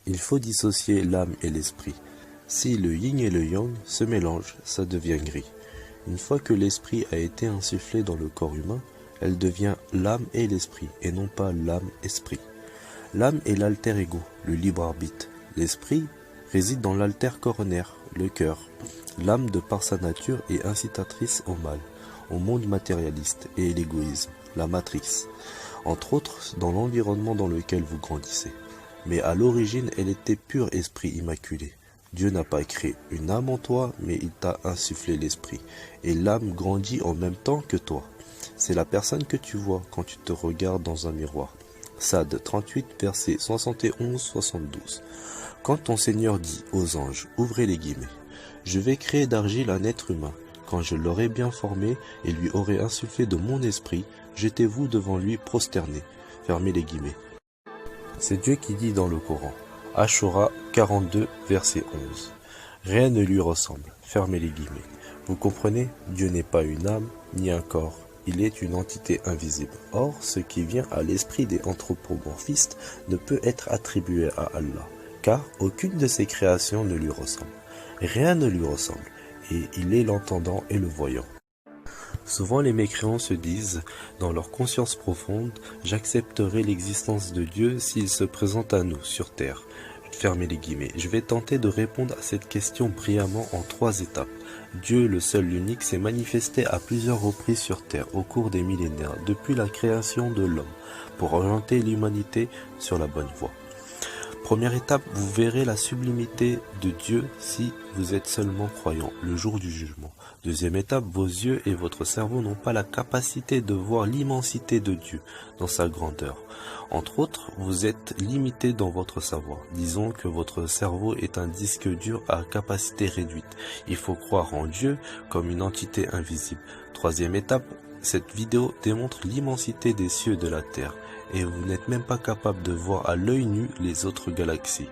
Il faut dissocier l'âme et l'esprit. Si le yin et le yang se mélangent, ça devient gris. Une fois que l'esprit a été insufflé dans le corps humain, elle devient l'âme et l'esprit, et non pas l'âme-esprit. L'âme est l'alter ego, le libre arbitre. L'esprit réside dans l'alter coronaire, le cœur. L'âme, de par sa nature, est incitatrice au mal, au monde matérialiste et à l'égoïsme, la matrice, entre autres dans l'environnement dans lequel vous grandissez. Mais à l'origine, elle était pur esprit immaculé. Dieu n'a pas créé une âme en toi, mais il t'a insufflé l'esprit. Et l'âme grandit en même temps que toi. C'est la personne que tu vois quand tu te regardes dans un miroir. Psaume 38, versets 71-72. Quand ton Seigneur dit aux anges, ouvrez les guillemets, je vais créer d'argile un être humain. Quand je l'aurai bien formé et lui aurai insufflé de mon esprit, jetez-vous devant lui prosterné. Fermez les guillemets. C'est Dieu qui dit dans le Coran. Ashura 42, verset 11. Rien ne lui ressemble. Fermez les guillemets. Vous comprenez, Dieu n'est pas une âme, ni un corps. Il est une entité invisible. Or, ce qui vient à l'esprit des anthropomorphistes ne peut être attribué à Allah, car aucune de ses créations ne lui ressemble. Rien ne lui ressemble, et il est l'entendant et le voyant. Souvent les mécréants se disent, dans leur conscience profonde, j'accepterai l'existence de Dieu s'il se présente à nous sur terre. Fermez les guillemets. Je vais tenter de répondre à cette question brillamment en 3 étapes. Dieu, le seul, l'unique, s'est manifesté à plusieurs reprises sur terre au cours des millénaires, depuis la création de l'homme, pour orienter l'humanité sur la bonne voie. Première étape, vous verrez la sublimité de Dieu si vous êtes seulement croyant le jour du jugement. Deuxième étape, vos yeux et votre cerveau n'ont pas la capacité de voir l'immensité de Dieu dans sa grandeur. Entre autres, vous êtes limité dans votre savoir. Disons que votre cerveau est un disque dur à capacité réduite. Il faut croire en Dieu comme une entité invisible. Troisième étape, cette vidéo démontre l'immensité des cieux et de la terre. Et vous n'êtes même pas capable de voir à l'œil nu les autres galaxies.